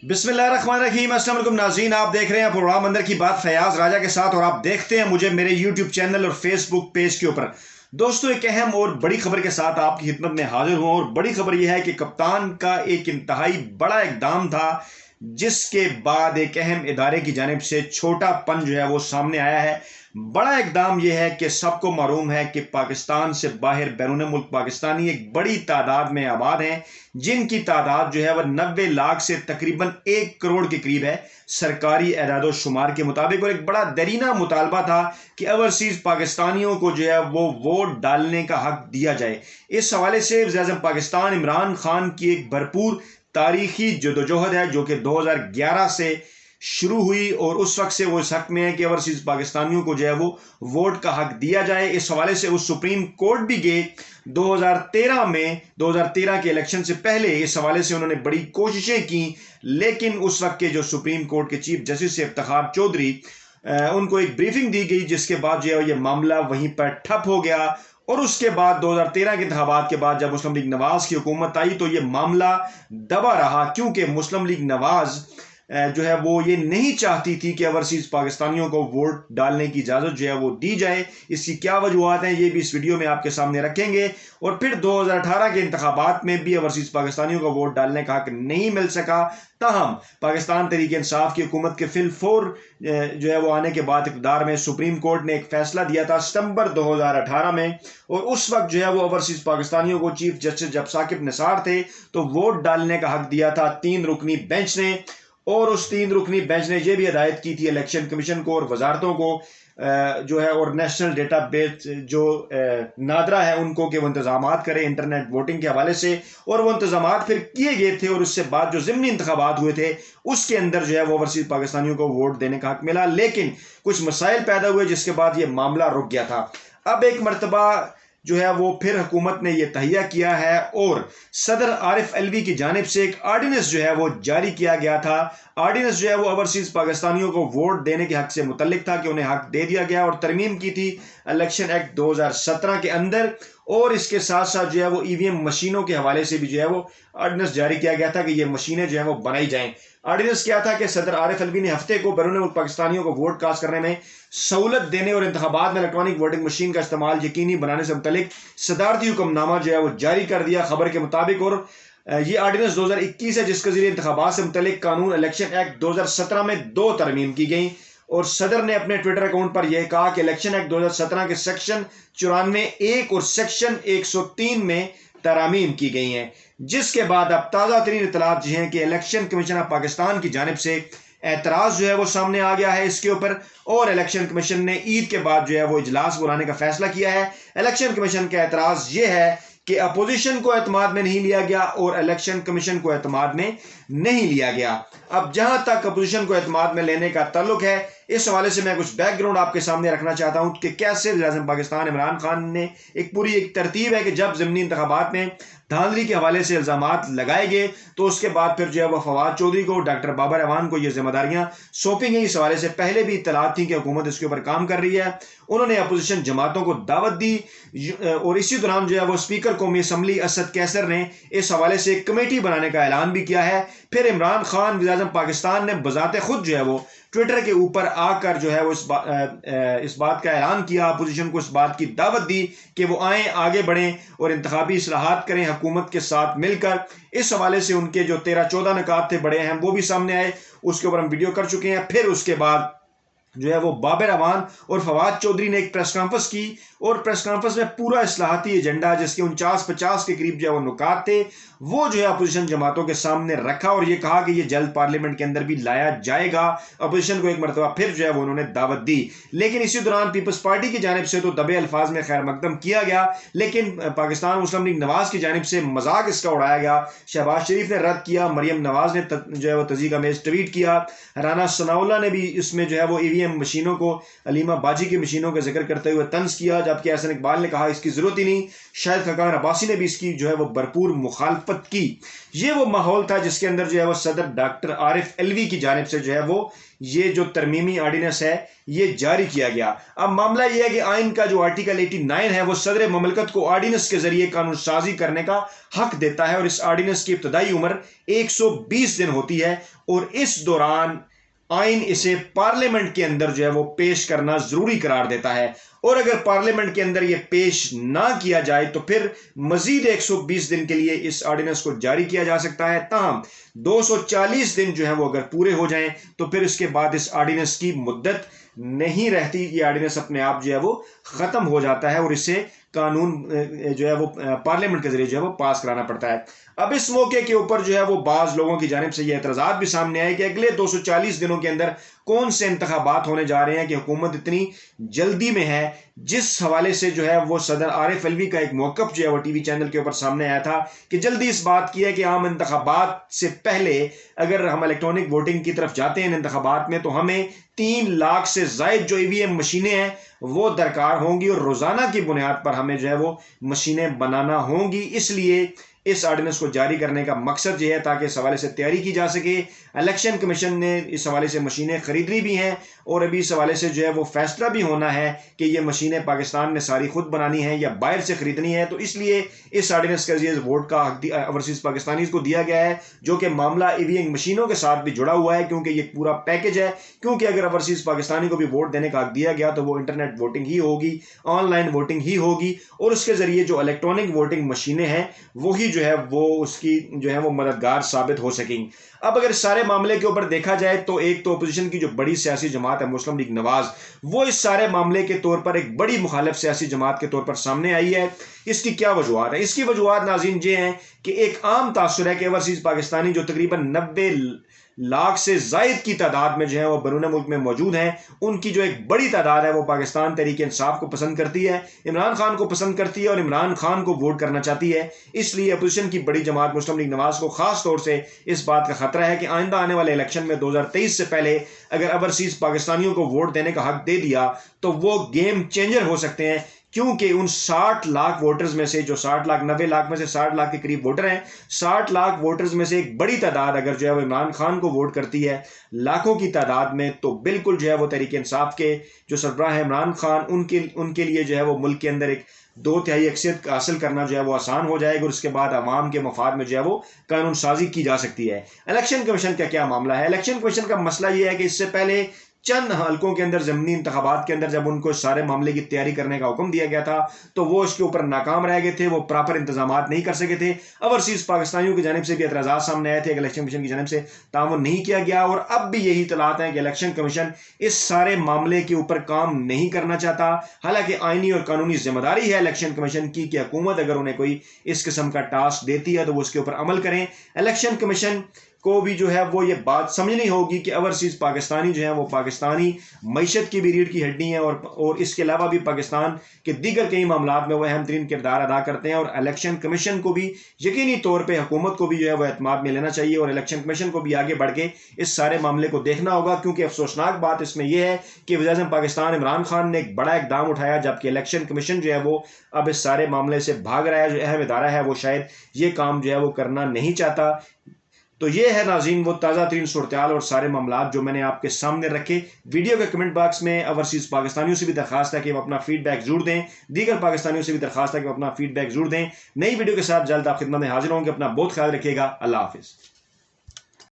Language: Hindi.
बिस्मिल्लाहिर्रहमानिर्रहीम। अस्सलाम वालेकुम नाज़रीन, आप देख रहे हैं प्रोग्राम अंदर की बात फैयाज राजा के साथ और आप देखते हैं मुझे मेरे यूट्यूब चैनल और फेसबुक पेज के ऊपर। दोस्तों, एक अहम और बड़ी खबर के साथ आपकी खिदमत में हाजिर हुआ और बड़ी खबर यह है कि कप्तान का एक इंतहाई बड़ा इकदाम था जिसके बाद एक अहम इदारे की जानिब से छोटापन जो है वो सामने आया है। बड़ा इकदाम यह है कि सबको मालूम है कि पाकिस्तान से बाहर बैरून मुल्क पाकिस्तानी एक बड़ी तादाद में आबाद हैं जिनकी तादाद जो है वह 90 लाख से तकरीबन 1 करोड़ के करीब है सरकारी एदाद शुमार के मुताबिक। और एक बड़ा दरीना मुतालबा था कि ओवरसीज पाकिस्तानियों को जो है वो वोट डालने का हक दिया जाए। इस हवाले से वज़ीर-ए-आज़म पाकिस्तान इमरान खान की एक भरपूर तारीखी जदोजहद है जो कि 2011 से शुरू हुई और उस वक्त से वो इस हक में है कि ओवरसीज पाकिस्तानियों को जो है वो वोट का हक दिया जाए। इस हवाले से वो सुप्रीम कोर्ट भी गए 2013 में। 2013 के इलेक्शन से पहले इस हवाले से उन्होंने बड़ी कोशिशें की, लेकिन उस वक्त के जो सुप्रीम कोर्ट के चीफ जस्टिस इफ्तिखार चौधरी, उनको एक ब्रीफिंग दी गई जिसके बाद जो है ये मामला वहीं पर ठप हो गया। और उसके बाद 2013 के इंतखाबात के बाद जब मुस्लिम लीग नवाज की हुकूमत आई तो ये मामला दबा रहा, क्योंकि मुस्लिम लीग नवाज जो है वो ये नहीं चाहती थी कि ओवरसीज पाकिस्तानियों को वोट डालने की इजाज़त जो है वो दी जाए। इसकी क्या वजूहत हैं ये भी इस वीडियो में आपके सामने रखेंगे। और फिर 2018 के इंतखाबात में भी ओवरसीज पाकिस्तानियों को वोट डालने का हक नहीं मिल सका। ताहम पाकिस्तान तहरीक इंसाफ की हुकूमत के फिलफोर जो है वो आने के बाद इक़्तिदार में सुप्रीम कोर्ट ने एक फैसला दिया था सितंबर 2018 में। और उस वक्त जो है वो ओवरसीज पाकिस्तानियों को चीफ जस्टिस जब साकिब निसार थे तो वोट डालने का हक दिया था 3 रुकनी बेंच ने। और उस 3 रुकनी बेंच ने यह भी हिदायत की थी इलेक्शन कमीशन को और वजारतों को जो है और नेशनल डेटा बेस जो नादरा है उनको कि वो इंतजाम करें इंटरनेट वोटिंग के हवाले से। और वो इंतजाम फिर किए गए थे और उससे बाद जो ज़िमनी इंतखाबात हुए थे उसके अंदर जो है वो ओवरसीज पाकिस्तानियों को वोट देने का हक मिला, लेकिन कुछ मसाइल पैदा हुए जिसके बाद ये मामला रुक गया था। अब एक मरतबा जो है वो फिर हुकूमत ने यह तहिया किया है और सदर आरिफ अलवी की जानिब से एक आर्डिनेंस जो है वो जारी किया गया था। आर्डिनेंस जो है वो ओवरसीज पाकिस्तानियों को वोट देने के हक से मुतल्लिक था कि उन्हें हक दे दिया गया और तरमीम की थी इलेक्शन एक्ट 2017 के अंदर। और इसके साथ साथ जो है वो ईवीएम मशीनों के हवाले से भी जो है वो आर्डिनेंस जारी किया गया था कि ये मशीनें जो है वो बनाई जाएं। आर्डिनेंस क्या था कि सदर आरिफ अलवी ने हफ्ते को बैरून मुल्क पाकिस्तानियों को वोट कास्ट करने में सहूलत देने और इंतखाबात में इलेक्ट्रॉनिक वोटिंग मशीन का इस्तेमाल यकीनी बनाने से मुतल्लिक सदारती हुक्मनामा जो है वो जारी कर दिया खबर के मुताबिक। और ये आर्डिनेंस 2021 है जिसके जरिए इंतखाबात से मुतल्लिक कानून इलेक्शन एक्ट 2017 में 2 तरमीम की गई। और सदर ने अपने ट्विटर अकाउंट पर यह कहा कि इलेक्शन एक्ट 2017 के सेक्शन 94(1) और सेक्शन 103 में तरामीम की गई हैं, जिसके बाद अब ताज़ा तरीन इतलात ये हैं कि इलेक्शन कमीशन ऑफ पाकिस्तान की जानिब से एतराज़ जो है वो सामने आ गया है इसके ऊपर। और इलेक्शन कमीशन ने ईद के बाद जो है वो इजलास बुलाने का फैसला किया है। इलेक्शन कमीशन का एतराज़ ये है कि अपोजिशन को एतमाद में नहीं लिया गया और इलेक्शन कमीशन को एतमाद में नहीं लिया गया। अब जहां तक अपोजिशन को एतमाद में लेने का ताल्लुक है, इस हवाले से मैं कुछ बैकग्राउंड आपके सामने रखना चाहता हूं कि कैसे वज़ीर-ए-आज़म पाकिस्तान इमरान खान ने एक पूरी एक तरतीब है कि जब ज़िमनी इंतखाबात में धांधली के हवाले से इल्ज़ामात लगाए गए तो उसके बाद फिर जो है वह फवाद चौधरी को, डॉक्टर बाबर रहमान को ये जिम्मेदारियां सौंपी गई। इस हवाले से पहले भी इत्तलात थी कि हुकूमत इसके ऊपर काम कर रही है। उन्होंने अपोजिशन जमातों को दावत दी और इसी दौरान जो है वो स्पीकर कौमी असम्बली असद कैसर ने इस हवाले से एक कमेटी बनाने का ऐलान भी किया है। फिर इमरान खान वज़ीर-ए-आज़म पाकिस्तान ने बजाते खुद जो है वो ट्विटर के ऊपर आकर जो है वो इस बात का ऐलान किया, अपोजिशन को इस बात की दावत दी कि वो आएँ, आगे बढ़ें और इंतखाबी इस्लाहात करें हुकूमत के साथ मिलकर। इस हवाले से उनके जो 13-14 निकात थे बड़े अहम, वो भी सामने आए, उसके ऊपर हम वीडियो कर चुके हैं। फिर उसके बाद जो है वो बाबर रहमान और फवाद चौधरी ने एक प्रेस कॉन्फ्रेंस की और प्रेस कॉन्फ्रेंस में पूरा इस्लाहाती एजेंडा जिसके 49-50 के करीब जो है वो नुकात थे वो जो है अपोजिशन जमातों के सामने रखा और ये कहा कि ये जल्द पार्लियामेंट के अंदर भी लाया जाएगा। अपोजिशन को एक मरतबा फिर जो है वो उन्होंने दावत दी, लेकिन इसी दौरान पीपल्स पार्टी की जानिब से तो दबे अल्फाज में खैर मकदम किया गया, लेकिन पाकिस्तान मुस्लिम लीग नवाज की जानिब से मजाक इसका उड़ाया गया। शहबाज शरीफ ने रद्द किया, मरियम नवाज ने जो है वो तज़ीक अमेज़ ट्वीट किया, राना सनाउल्लाह ने भी इसमें जो है वो ईवीएम EVM मशीनों को, अलीमा बाजी की मशीनों का जिक्र करते हुए तंज किया, जबकि एहसन इकबाल ने कहा इसकी ज़रूरत ही नहीं। शायद खकान अब्बासी ने भी इसकी जो है वो भरपूर मुखालफत की। ये वो माहौल था जिसके अंदर जो है वो सदर डॉक्टर आरिफ अलवी की जानिब से जो है वो ये जो तरमीमी आर्डिनेंस है ये जारी किया गया। अब मामला यह है कि आइन का जो आर्टिकल 89 है वो सदर ममलकत को आर्डिनेंस के जरिए कानून साजी करने का हक देता है और इस आर्डिनेंस की इब्तदाई उम्र 120 दिन होती है और इस दौरान आइन इसे पार्लियामेंट के अंदर जो है वो पेश करना जरूरी करार देता है। और अगर पार्लियामेंट के अंदर ये पेश ना किया जाए तो फिर मजीद 120 दिन के लिए इस ऑर्डिनेंस को जारी किया जा सकता है। ताहम 240 दिन जो है वो अगर पूरे हो जाएं तो फिर इसके बाद इस ऑर्डिनेंस की मुद्दत नहीं रहती। ये ऑर्डिनेंस अपने आप जो है वो खत्म हो जाता है और इसे कानून जो है वो पार्लियामेंट के जरिए जो है वो पास कराना पड़ता है। अब इस मौके के ऊपर जो है वो बाज लोगों की जानिब से ये एतराज़ात भी सामने आए कि अगले 240 दिनों के अंदर कौन से इंतखाबात होने जा रहे हैं कि हुकूमत इतनी जल्दी में है। जिस हवाले से जो है वो सदर आरिफ अलवी का एक मौक़िफ़ जो है वो टीवी चैनल के ऊपर सामने आया था कि जल्दी इस बात की है कि आम इंतखाबात से पहले अगर हम इलेक्ट्रॉनिक वोटिंग की तरफ जाते हैं इंतखाबात में तो हमें 3 लाख से ज़ायद जो EVM मशीनें हैं वो दरकार होंगी और रोज़ाना की बुनियाद पर हमें जो है वो मशीनें बनाना होंगी। इसलिए इस ऑर्डिनेंस को जारी करने का मकसद यह है ताकि इस हवाले से तैयारी की जा सके। इलेक्शन कमीशन ने इस हवाले से मशीनें खरीदी भी हैं और अभी इस हवाले से जो है वो फैसला भी होना है कि ये मशीनें पाकिस्तान में सारी खुद बनानी है या बाहर से खरीदनी है। तो इसलिए इस ऑर्डिनेंस के जरिए वोट का हक ओवरसीज पाकिस्तानीज को दिया गया है, जो कि मामला EVM मशीनों के साथ भी जुड़ा हुआ है क्योंकि ये पूरा पैकेज है। क्योंकि अगर ओवरसीज पाकिस्तानी को भी वोट देने का हक दिया गया तो वो इंटरनेट वोटिंग ही होगी, ऑनलाइन वोटिंग ही होगी और उसके जरिए जो इलेक्ट्रॉनिक वोटिंग मशीनें हैं वही जो है वो उसकी जो है वो मददगार साबित हो सकेंगी। अब अगर सारे मामले के ऊपर देखा जाए तो एक तो अपोजिशन की जो बड़ी सियासी जमात है मुस्लिम लीग नवाज, वो इस सारे मामले के तौर पर एक बड़ी मुखालिफ सियासी जमात के तौर पर सामने आई है। इसकी क्या वजूहत है? इसकी वजूहत नाज़रीन ये हैं कि एक आम तासुर है कि ओवरसीज पाकिस्तानी जो तकरीबन 90 लाख से जायद की तादाद में जो है वो बैरून मुल्क में मौजूद हैं, उनकी जो एक बड़ी तादाद है वो पाकिस्तान तहरीक इंसाफ को पसंद करती है, इमरान खान को पसंद करती है और इमरान खान को वोट करना चाहती है। इसलिए अपोजिशन की बड़ी जमात मुस्लिम लीग नवाज को खास तौर से इस बात का खतरा है कि आइंदा आने वाले इलेक्शन में 2023 से पहले अगर ओवरसीज पाकिस्तानियों को वोट देने का हक दे दिया तो वो गेम चेंजर हो सकते हैं। क्योंकि उन 60 लाख वोटर्स में से जो 60 लाख 90 लाख में से 60 लाख के करीब वोटर हैं, 60 लाख वोटर्स में से एक बड़ी तादाद अगर जो है वो इमरान खान को वोट करती है लाखों की तादाद में, तो बिल्कुल जो है वो तहरीक इंसाफ के जो सरबराह है इमरान खान उनके लिए जो है वो मुल्क के अंदर एक 2/3 अक्सरियत हासिल करना जो है वो आसान हो जाएगा और उसके बाद अवाम के मफाद में जो है वो कानून साजी की जा सकती है। इलेक्शन कमीशन का क्या मामला है? इलेक्शन कमीशन का मसला ये है कि इससे पहले चंद हल्कों के अंदर ज़मीनी इंतखाबात के अंदर जब उनको सारे मामले की तैयारी करने का हुक्म दिया गया था तो वो इसके ऊपर नाकाम रह गए थे, वो प्रॉपर इंतजाम नहीं कर सके थे। ओवरसीज पाकिस्तानियों की जानिब से भी एतराज़ात सामने आए थे इलेक्शन कमीशन की जानिब से, तामुन नहीं किया गया और अब भी यही इत्तलात हैं कि इलेक्शन कमीशन इस सारे मामले के ऊपर काम नहीं करना चाहता। हालांकि आइनी और कानूनी जिम्मेदारी है इलेक्शन कमीशन की कि हुकूमत अगर उन्हें कोई इस किस्म का टास्क देती है तो वो उसके ऊपर अमल करें। इलेक्शन कमीशन को भी जो है वो ये बात समझनी होगी कि ओवरसीज पाकिस्तानी जो है वो पाकिस्तानी मईशत की भी रीढ़ की हड्डी हैं और इसके अलावा भी पाकिस्तान के दीगर कई मामलात में वो अहम तरीन किरदार अदा करते हैं। और इलेक्शन कमीशन को भी यकीनी तौर पर हुकूमत को भी जो है वो एतमाद में लेना चाहिए और इलेक्शन कमीशन को भी आगे बढ़ के इस सारे मामले को देखना होगा। क्योंकि अफसोसनाक बात इसमें यह है कि वज़ीर-ए-आज़म पाकिस्तान इमरान खान ने एक बड़ा इकदाम उठाया जबकि इलेक्शन कमीशन जो है वो अब इस सारे मामले से भाग रहा है। जो अहम इदारा है वो शायद ये काम जो है वो करना नहीं चाहता। तो ये है नाज़रीन वो ताज़ा तरीन सूरत-ए-हाल और सारे मामलात जो मैंने आपके सामने रखे। वीडियो के कमेंट बॉक्स में ओवरसीज़ पाकिस्तानियों से भी दरख्वास्त है कि वो अपना फीडबैक जरूर दें, दीगर पाकिस्तानियों से भी दरख्वास्त है कि वो अपना फीडबैक जरूर दें। नई वीडियो के साथ जल्द आप खिदमत में हाजिर होंगे। अपना बहुत ख्याल रखिएगा। अल्लाह हाफिज़।